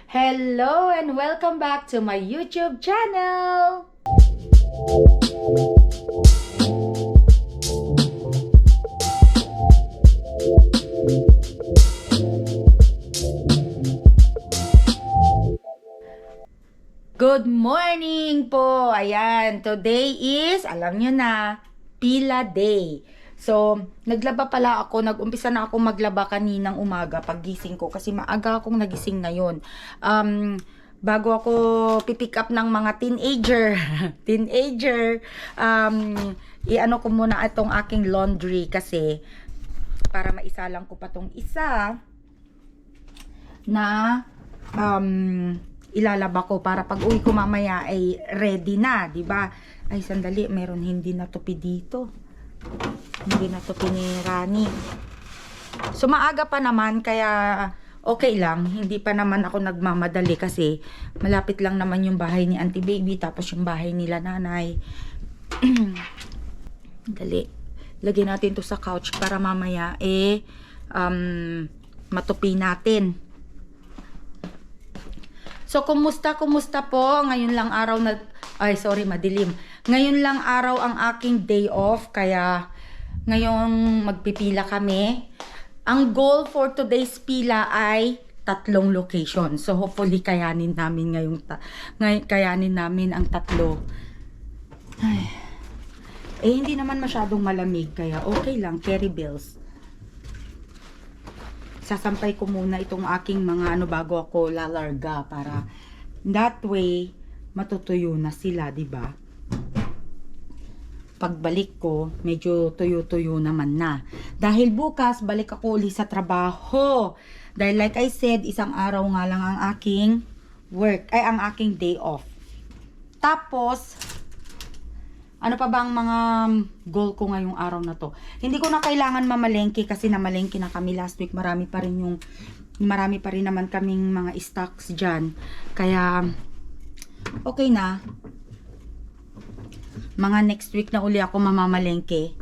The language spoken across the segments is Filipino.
Hello and welcome back to my YouTube channel! Good morning po! Ayan, today is, alam nyo na, Pila Day. So, naglaba pala ako, nag-umpisa na ako maglaba kaninang umaga paggising ko kasi maaga akong nagising ngayon. Bago ako pipick up ng mga teenager, i-ano ko muna itong aking laundry kasi para maisalang ko pa tong isa na ilalaba ko para pag uwi ko mamaya ay ready na, di ba? Ay, sandali, meron hindi natupi dito. Hindi natupi ni Rani. So, maaga pa naman, kaya okay lang. Hindi pa naman ako nagmamadali kasi malapit lang naman yung bahay ni Auntie Baby, tapos yung bahay nila nanay. Dali. Lagyan natin to sa couch para mamaya, matupi natin. So, kumusta po? Ngayon lang araw na, madilim. Ngayon lang araw ang aking day off, kaya ngayong magpipila kami. Ang goal for today's pila ay 3 location. So, hopefully kayanin namin kayanin namin ang 3. Ay. Hindi naman masyadong malamig, kaya okay lang, carry bills. Sasampay ko muna itong aking mga bago ako lalarga para that way matutuyo na sila, di ba? Pagbalik ko, medyo tuyo-tuyo naman na. Dahil bukas balik ako ulit sa trabaho. Dahil like I said, isang araw nga lang ang aking ang aking day off. Tapos ano pa bang mga goal ko ngayong araw na to? Hindi ko na kailangan mamalengke kasi namalengke na kami last week. Marami pa rin naman kaming mga stocks dyan. Kaya, okay na. Mga next week na uli ako mamamalengke.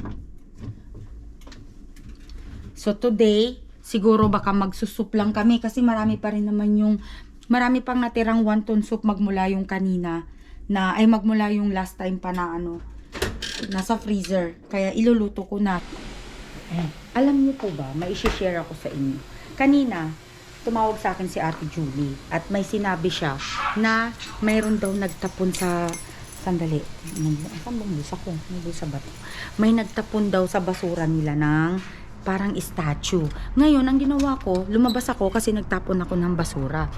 So, today, siguro baka magsusup lang kami kasi marami pang natirang wonton soup magmula yung kanina. Magmula yung last time pa na nasa freezer. Kaya iluluto ko na. Alam niyo po ba, may i-share ako sa inyo. Kanina, tumawag sa akin si Ate Julie at may sinabi siya na mayroon daw nagtapon sa sandali. Saan bang bulsa ko? May bulsa ba ito? May nagtapon daw sa basura nila ng parang statue. Ngayon, ang ginawa ko, lumabas ako kasi nagtapon ako ng basura.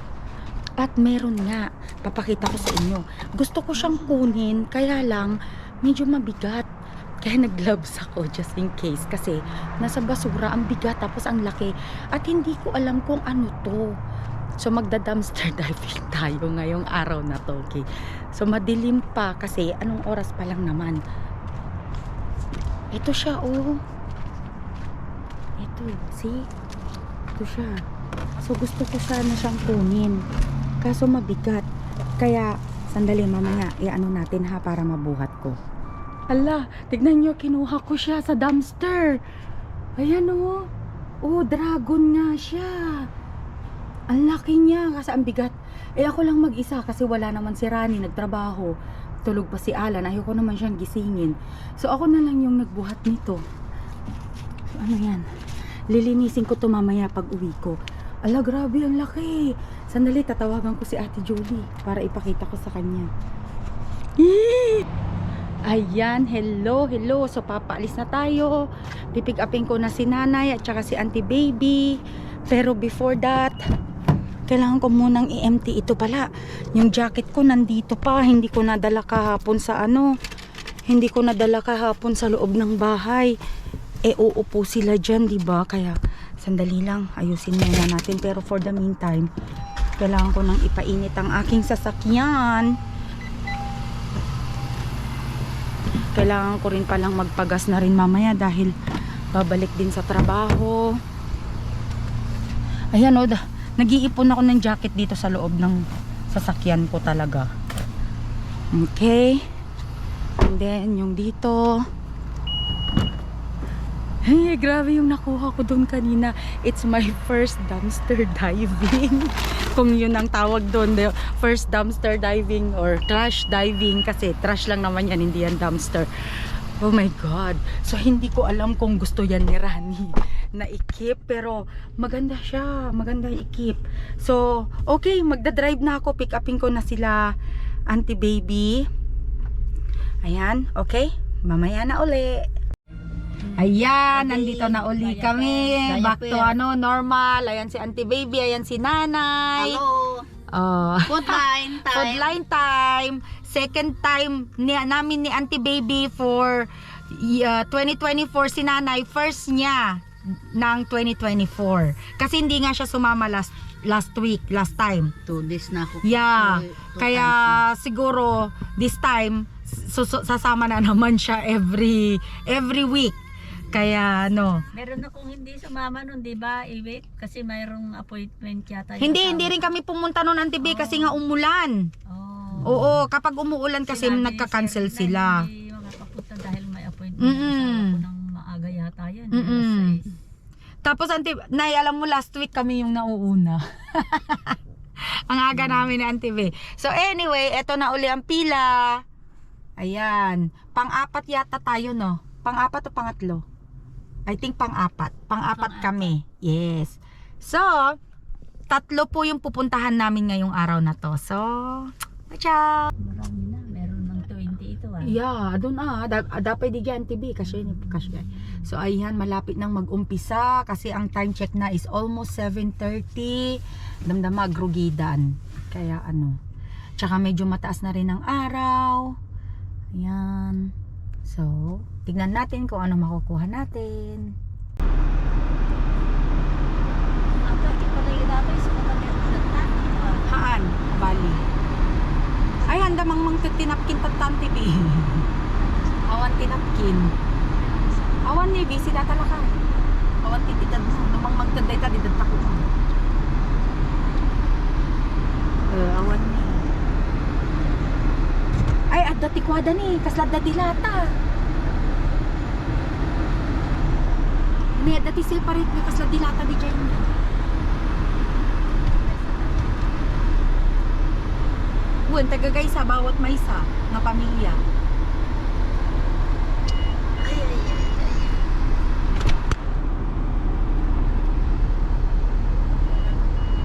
At meron nga, papakita ko sa inyo. Gusto ko siyang kunin, kaya lang, medyo mabigat. Kaya nag-gloves ako just in case. Kasi nasa basura, ang bigat, tapos ang laki. At hindi ko alam kung ano to. So magda-dumpster diving tayo ngayong araw na to. Okay? So madilim pa kasi anong oras pa lang naman. Ito siya, oh. Ito, see? Ito siya. So gusto ko sana siyang kunin. Kaso mabigat. Kaya, sandali mamaya, i-ano natin ha para mabuhat ko. Ala, tignan nyo, kinuha ko siya sa dumpster. Ayan o. Oh, dragon nga siya. Ang laki niya, kasi ang bigat. Ako lang mag-isa kasi wala naman si Rani, nagtrabaho. Tulog pa si Alan, ayoko naman siyang gisingin. So, ako na lang yung nagbuhat nito. So, ano yan? Lilinisin ko to mamaya pag uwi ko. Ala, grabe, ang laki. Sandali, tatawagan ko si Ate Julie para ipakita ko sa kanya. Ayan, hello. So, papaalis na tayo. Pipick upin ko na si Nanay at saka si Auntie Baby. Pero before that, kailangan ko munang i-empty ito pala. Yung jacket ko nandito pa. Hindi ko nadala kahapon sa Hindi ko nadala kahapon sa loob ng bahay. Uupo sila dyan, diba? Kaya, sandali lang, ayusin muna natin. Pero for the meantime, kailangan ko nang ipainit ang aking sasakyan. Kailangan ko rin palang magpagas na rin mamaya dahil babalik din sa trabaho. Ayan o, nag-iipon ako ng jacket dito sa loob ng sasakyan ko talaga. Okay. And then, yung dito. Hey, grabe yung nakuha ko doon kanina. It's my first dumpster diving. Kung yun ang tawag doon, first dumpster diving or trash diving, kasi trash lang naman yan, hindi yan dumpster. Oh my God. So hindi ko alam kung gusto yan ni Rani na i-keep, pero maganda siya, maganda i-keep. So okay, magdadrive na ako, pick upin ko na sila Auntie Baby. Ayan, okay, mamaya na uli. Ayan, nandito na uli kami. Back to normal. Ayan si Auntie Baby, ayan si Nanay. Hello. Food line time. Food line time. Second time namin ni Auntie Baby for 2024 si Nanay. First niya ng 2024. Kasi hindi nga siya sumama last week, last time. 2 days na ako. Yeah. Two Kaya times siguro this time sasama na naman siya every week. Kaya Meron akong hindi sumama nun, di ba, Iwit? Kasi mayroong appointment yata. Hindi rin kami pumunta noon Auntie Baby kasi nga umulan. Oh. Oo, kapag umuulan kasi Sinabi, nagka-cancel sir, sila. na hindi makapapunta dahil may appointment. Mm-mm. Ako ng maaga yata yan. Mm-mm. Alas 6. Tapos Auntie, Nay, alam mo last week kami yung nauuna. Ang aga namin ni Auntie Baby. So anyway, eto na uli ang pila. Ayan, pang-apat yata tayo, no? Pang-apat o pangatlo? I think pang-apat. Pang-apat kami. Yes. So, 3 po yung pupuntahan namin ngayong araw na to. So, ciao. Marami na. Meron ng 20 ito ah. Yeah, doon dapat di Auntie B kasi So ayan, malapit nang mag-umpisa kasi ang time check na is almost 7:30. Damdama grugidan. Kaya Tsaka medyo mataas na rin ang araw. Ayan. So, tignan natin kung ano makukuha natin. Haan, Bali. Ay, handa mang tinapkin tatanti bi. Awan tinapkin. Awan ni bi sila talaka. Awan tititad mo. Namang magtaday ta didad tako mo. Awan ni. Ay, adda tikwada ni. Kaslad da dilata. May adda ti separate ni kaslad dilata di dyan. Buwan, tagagay sa bawat may isa nga pamilya.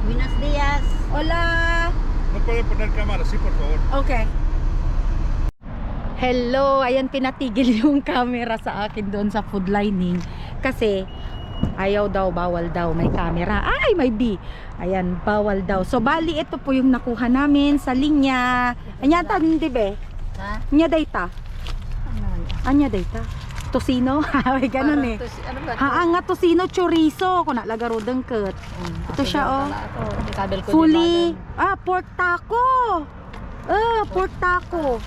Buenos días. Hola! No puede poner cámara, sí, por favor. Okay. Hello! Ayan, pinatigil yung camera sa akin doon sa food lining. Kasi, ayaw daw, bawal daw, may camera. Ay, may B. Ayan, bawal daw. So, bali, ito po yung nakuha namin sa linya. Anya, hindi be? Ha? Anya, data? Anya, data? Tosino? Ay, ganun eh. Ano ba? Nga tosino, chorizo. Kung nalagaro dengket. Ito siya, oh. Kabel ko Fully, pork taco. Pork taco.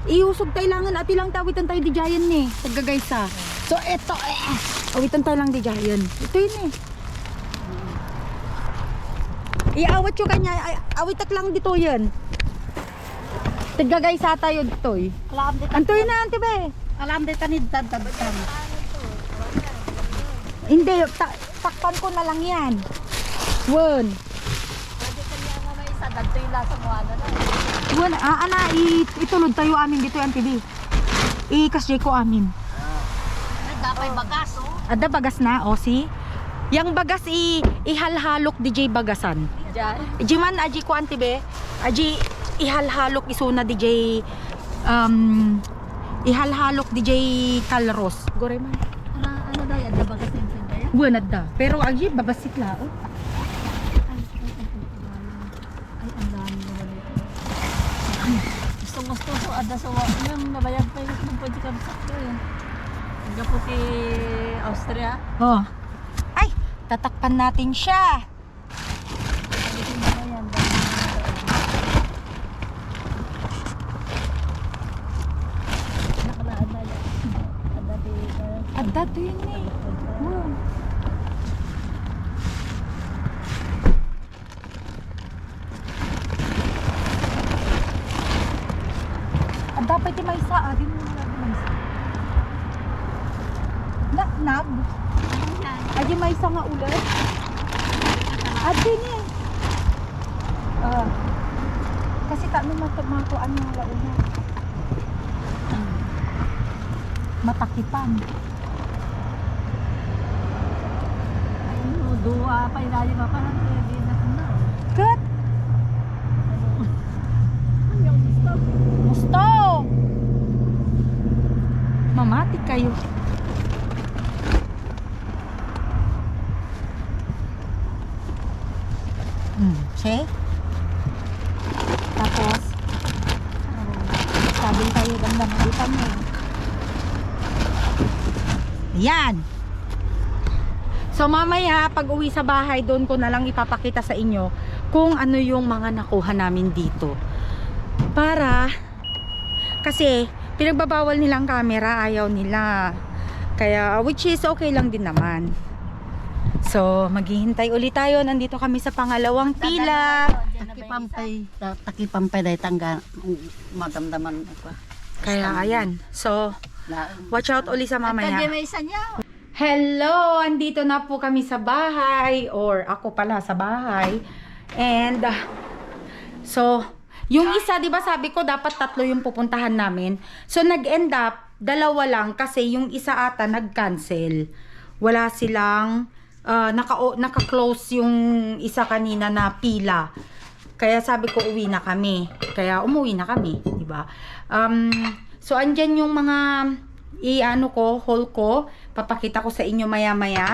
Iusog tayo lang, ati lang tawitan tayo di Giant eh. Taggagaysa. So, eto awitan tayo lang di Giant. Ito yun eh. Iawat yung kanya, awitak lang dito yan. Taggagaysa tayo dito eh. Alam dito. Antoy na, Auntie Be. Alam dito ni dadad. Hindi, takpan ko na lang yan. One. Pwede kanya nga may isa. Dadto yung lasa mo ano na. One, itulod tayo amin dito yan, TV. Ikasjay ko amin. Nagdapay bagas, oh. Ada bagas na, o si. Yang bagas ihalhalok DJ bagasan. Diyan. Jiman aji ko Auntie Be. Aji ihalhalok isuna DJ ihalhalok DJ kalros. Gore man. Ano daw yan? Dabagas yung pinta yan? Buwanad da. Pero aji babasit lao. Ay, ang dami naman ito. Gusto ko ada sa yung nabayag pa yung pwede kami sakto yun. Hangga po si Austria. Oh. Ay, tatakpan natin siya. Hindi ko na yan. Nakalaan na yan. Ada dito. Adda to yun eh. Wow. Adda pa iti may isa. Di mo na may isa. Nag. Adi may isa nga ulit. Adi ni. Kasi ano matuan yung launa. Matakipan. Ano, dua pa ilalim pa parang hindi na na. Cut! Ano gusto? Gusto! Mamati kayo. See? Tapos, sabi tayo ganda malitan mo. Yan! So mamaya, pag uwi sa bahay, doon ko na lang ipapakita sa inyo kung ano yung mga nakuha namin dito. Para, kasi, pinagbabawal nilang camera, ayaw nila. Kaya, which is okay lang din naman. So, maghihintay ulit tayo. Nandito kami sa pangalawang pila. Takipampay dahil tangga magamdaman ako. Kaya, ayan. So, watch out ulit sa mamaya. At may isa niya. Hello! Andito na po kami sa bahay. Or, ako pala sa bahay. And, so, yung isa, di ba sabi ko, dapat 3 yung pupuntahan namin. So, nag-end up, 2 lang kasi yung isa ata nag-cancel. Wala silang, naka-close yung isa kanina na pila. Kaya sabi ko, uwi na kami. Kaya umuwi na kami, di ba? So, andyan yung mga haul ko. Papakita ko sa inyo maya-maya.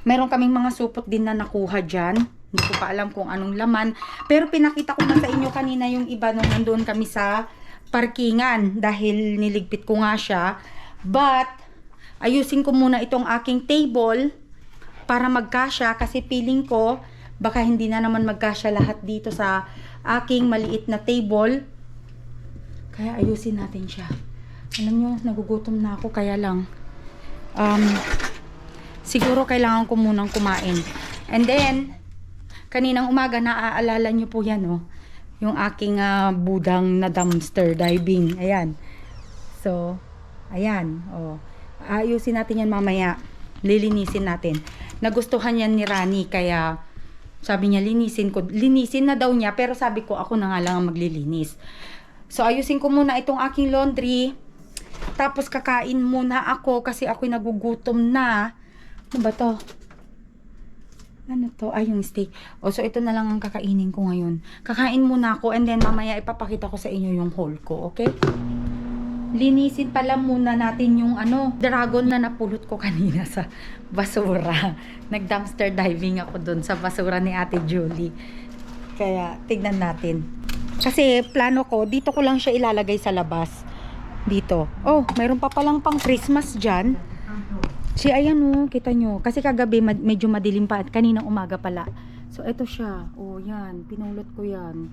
Meron kaming mga supot din na nakuha dyan. Hindi ko pa alam kung anong laman. Pero pinakita ko na sa inyo kanina yung iba nung nandoon kami sa parkingan. Dahil niligpit ko nga siya. But, ayusin ko muna itong aking table para magkasya. Kasi feeling ko, baka hindi na naman magkasya lahat dito sa aking maliit na table. Kaya ayusin natin siya. Alam nyo, nagugutom na ako. Kaya lang, siguro kailangan ko munang kumain. And then, kaninang umaga, naaalala nyo po yan, oh. Yung aking budang na dumpster diving. Ayan. So, ayan. Oh. Ayusin natin yan mamaya. Lilinisin natin. Nagustuhan yan ni Rani. Kaya, sabi niya, linisin ko. Linisin na daw niya. Pero sabi ko, ako na nga lang ang maglilinis. So, ayusin ko muna itong aking laundry. Tapos, kakain muna ako kasi ako'y nagugutom na. Ano ba to? Ano to? Ay, yung steak. O, so ito na lang ang kakainin ko ngayon. Kakain muna ako and then mamaya ipapakita ko sa inyo yung haul ko, okay? Linisin pala muna natin yung dragon na napulot ko kanina sa basura. Nag-dumpster diving ako dun sa basura ni Ate Julie. Kaya, tignan natin. Kasi, plano ko, dito ko lang siya ilalagay sa labas. Dito. Oh, mayroon pa palang pang Christmas dyan. Si ayan oh, kita nyo. Kasi kagabi medyo madilim pa at kaninang umaga pala. So ito siya. Oh yan, pinulot ko yan.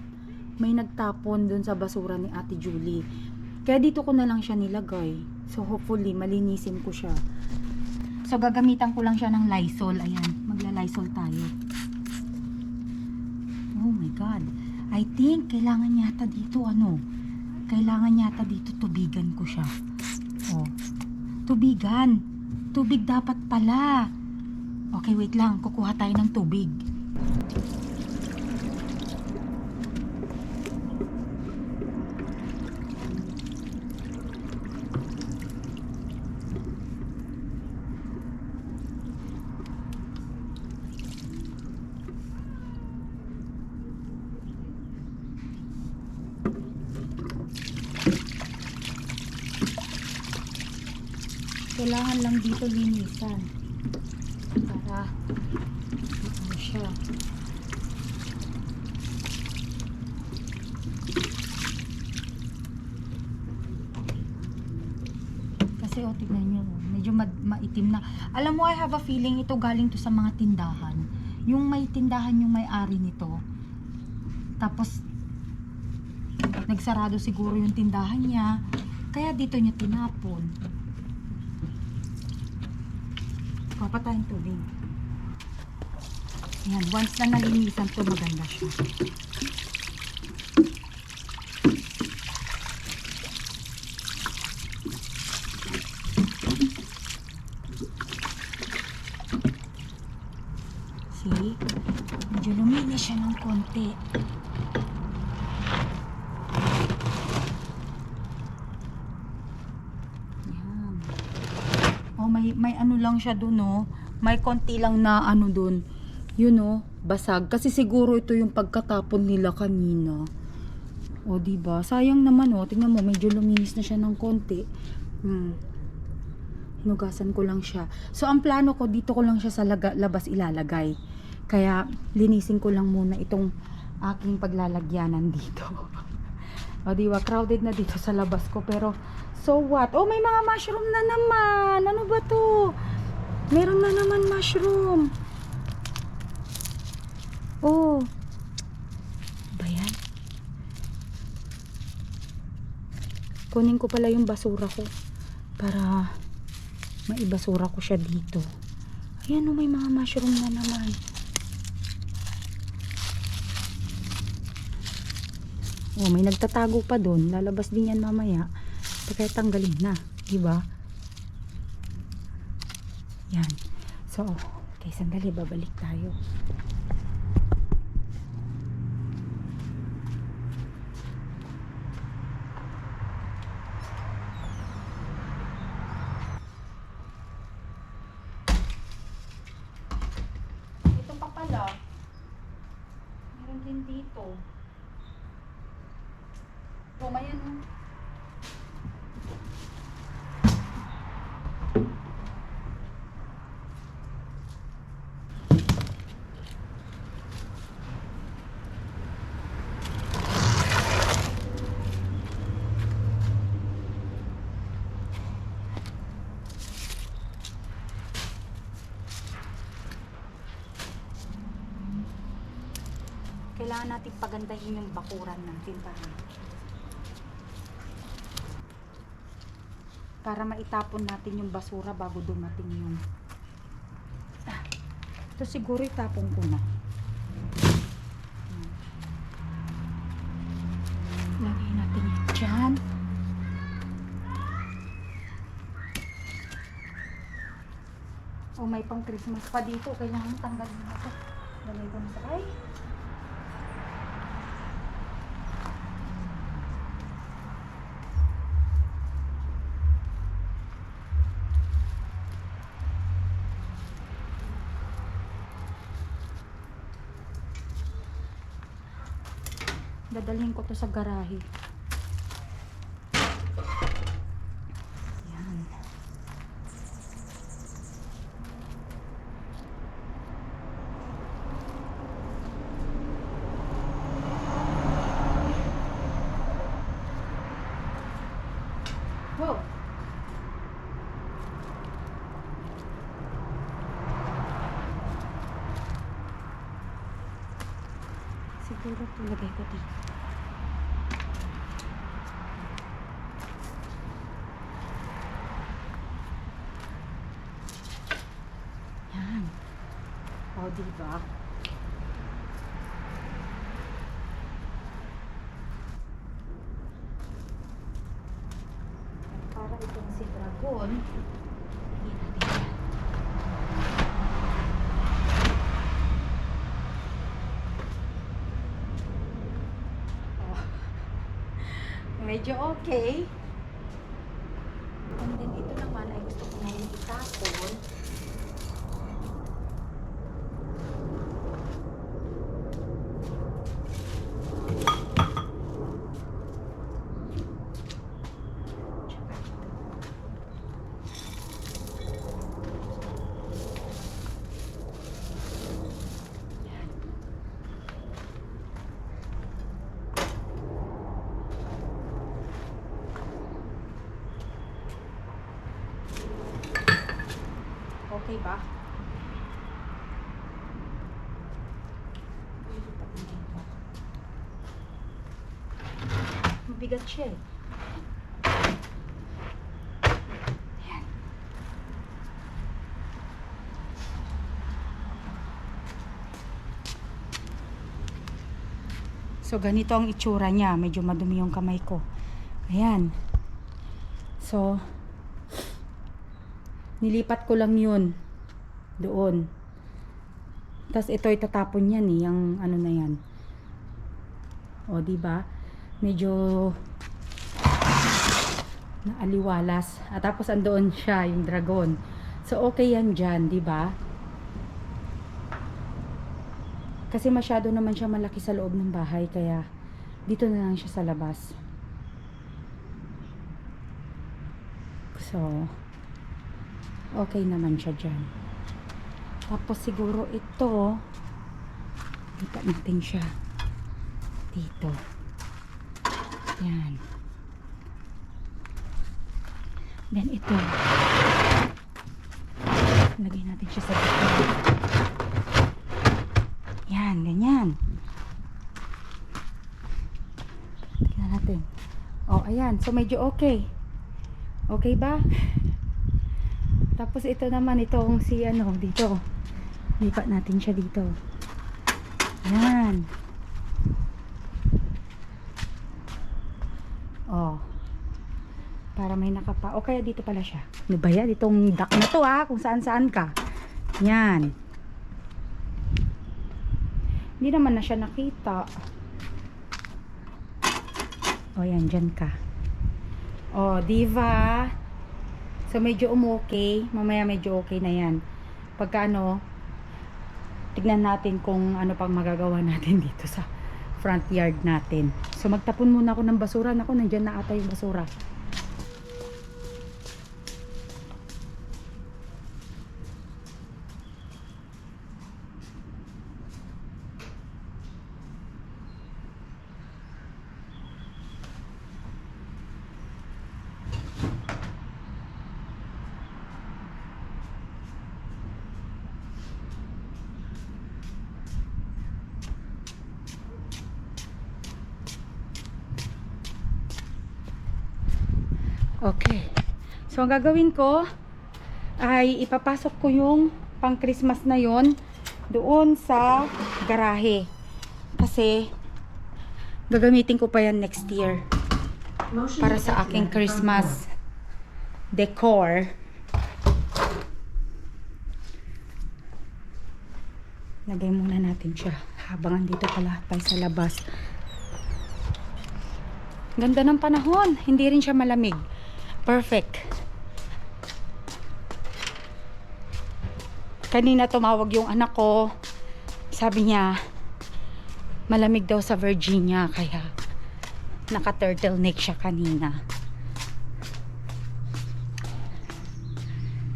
May nagtapon dun sa basura ni Ate Julie. Kaya dito ko na lang siya nilagay. So hopefully malinisin ko siya. So gagamitan ko lang siya ng Lysol. Ayan, magla-Lysol tayo. Oh my God. I think kailangan yata dito kailangan yata dito tubigan ko siya. Oh. Tubigan. Tubig dapat pala. Okay, wait lang. Kukuha tayo ng tubig. Kailangan lang dito linisan para ano siya. Kasi tignan nyo, medyo maitim na. Alam mo, I have a feeling ito galing to sa mga tindahan. Yung may tindahan yung may-ari nito. Tapos nagsarado siguro yung tindahan niya. Kaya dito niya tinapon. Papatayin tubig. Ayan, once na nalinisan to, maganda siya. See? Medyo lumina. Malinis siya ng konti. Yan. Oh, may ano lang siya dun, oh. May konti lang na ano dun. Yun, oh, basag. Kasi siguro ito yung pagkatapon nila kanina. O, diba? Sayang naman, oh. Tingnan mo, medyo luminis na siya ng konti. Hinugasan ko lang siya. So, ang plano ko, dito ko lang siya sa labas ilalagay. Kaya, linisin ko lang muna itong aking paglalagyanan dito. O, diba? Crowded na dito sa labas ko. Pero, so what? Oh, may mga mushroom na naman. Ano ba to? Meron na naman mushroom. Oh. Ba yan? Kunin ko pala yung basura ko para maibasura ko siya dito. Ayan, oh, may mga mushroom na naman. Oh, may nagtatago pa doon. Lalabas din yan mamaya. Kaya tanggalin na, diba? Yan. So, okay, sandali, babalik tayo. Ito pa pala. Meron din dito. Oh, may ano. Kailangan natin pagandahin yung bakuran natin para maitapon natin yung basura bago dumating yung ito siguro itapon ko na. Lagay natin yan dyan. Oh, may pang Christmas pa dito, kailangan tanggalin na ito. Lagay ko na sa ay. Dadalhin ko to sa garahe. Yan. Wow. Siguro tulagay ko dito. Yan. O, diba? Para itong si Dragon, hindi natin yan. Medyo okay. And then ito naman ay gusto ko na yung itapon. Okay ba? Mabigat siya eh. Ayan. So, ganito ang itsura niya. Medyo madumi yung kamay ko. Ayan. So, nilipat ko lang yun doon. Tapos ito itatapon yan eh, yung ano na yan. O, di ba? Medyo naaliwalas. At tapos andoon siya, yung dragon. So, okay yan dyan, di ba? Kasi masyado naman siya malaki sa loob ng bahay, kaya dito na lang siya sa labas. So, okay naman siya dyan. Tapos siguro ito, lipat natin siya dito. Yan. Then ito, lagay natin siya sa dito. Yan, ganyan. Tignan natin. Oh, ayan. So, medyo okay. Okay ba? Tapos ito naman, itong si ano, dito. Lipat natin siya dito. Yan. Oh. Para may nakapa. O kaya dito pala siya. Ano ba yan? Itong duck na to kung saan saan ka. Yan. Hindi naman na siya nakita. O yan, dyan ka. O, diva. So, medyo okay. Mamaya medyo okay na yan. Pagka ano, tignan natin kung ano pang magagawa natin dito sa front yard natin. So, magtapon muna ako ng basura. Naku, nandyan na ata yung basura. Okay. So, ang gagawin ko ay ipapasok ko yung pang Christmas na yon doon sa garahe. Kasi gagamitin ko pa yan next year para sa aking Christmas decor. Lagay muna natin siya habang andito pa lahat pa sa labas. Ganda ng panahon. Hindi rin siya malamig. Perfect. Kanina tumawag yung anak ko. Sabi niya, malamig daw sa Virginia. Kaya naka-turtleneck siya kanina.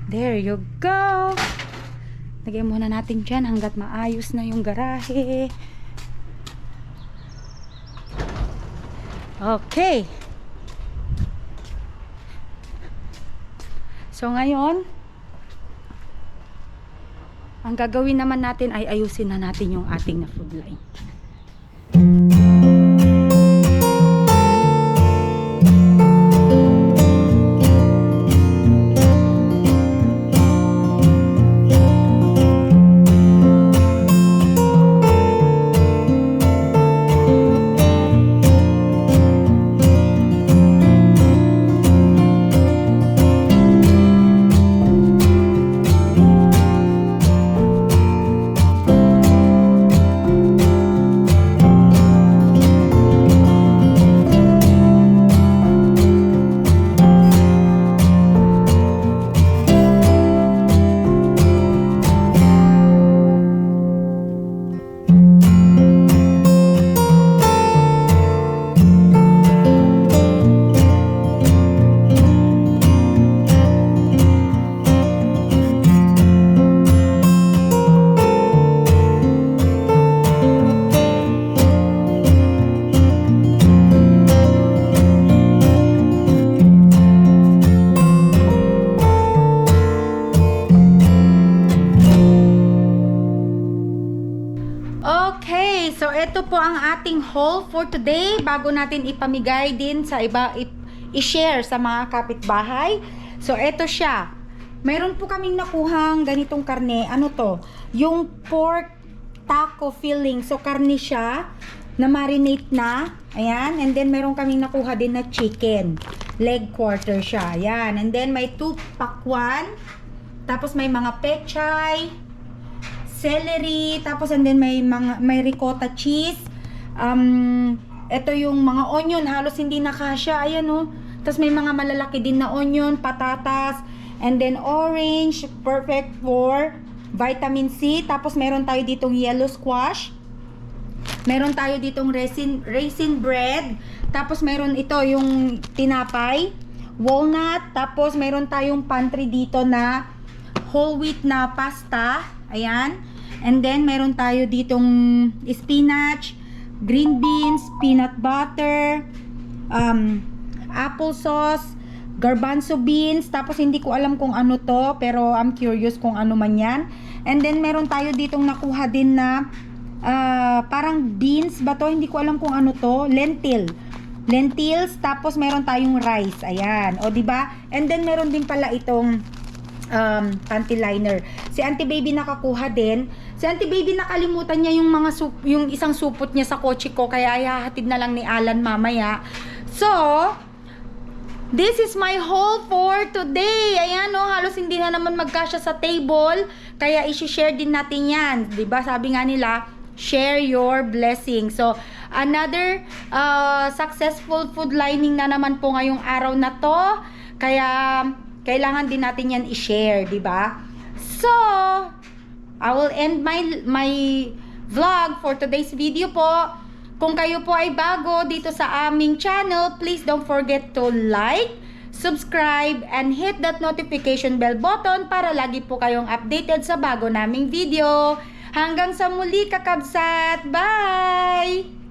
There you go. Lagay muna natin dyan hanggat maayos na yung garahe. Okay. So ngayon, ang gagawin naman natin ay ayusin na natin yung ating na food line. Okay, so ito po ang ating haul for today. Bago natin ipamigay din sa iba, i-share sa mga kapitbahay. So ito siya. Mayroon po kaming nakuhang ganitong karne. Ano to? Yung pork taco filling. So karne siya na marinate na. Ayan. And then mayroon kaming nakuha din na chicken. Leg quarter siya. Ayan. And then may 2 pakwan. Tapos may mga pechay, celery, tapos and then may ricotta cheese. Ito yung mga onion, halos hindi nakasya. Ayan oh. Tapos may mga malalaki din na onion, patatas, and then orange, perfect for vitamin C. Tapos meron tayo ditong yellow squash. Meron tayo ditong raisin bread. Tapos meron ito yung tinapay, walnut. Tapos meron tayong pantry dito na whole wheat na pasta. Ayan. And then meron tayo ditong spinach, green beans, peanut butter, applesauce, garbanzo beans. Tapos hindi ko alam kung ano to, pero I'm curious kung ano man yan. And then meron tayo ditong nakuha din na parang beans ba to? Hindi ko alam kung ano to. Lentils. Tapos meron tayong rice. Ayan. O diba? And then meron din pala itong panty liner. Si Auntie Baby nakakuha din. Si Auntie Baby nakalimutan niya yung mga yung isang supot niya sa kotse ko, kaya ihahatid na lang ni Alan mamaya. So, this is my haul for today. Ayan no, halos hindi na naman magkasya sa table, kaya i-share din natin yan. 'Di ba? Sabi nga nila, share your blessing. So, another successful food lining na naman po ngayong araw na to. Kaya kailangan din natin yan i-share, 'di ba? So, I will end my vlog for today's video po. Kung kayo po ay bago dito sa aming channel, please don't forget to like, subscribe, and hit that notification bell button para lagi po kayong updated sa bago naming video. Hanggang sa muli, kakabsat! Bye!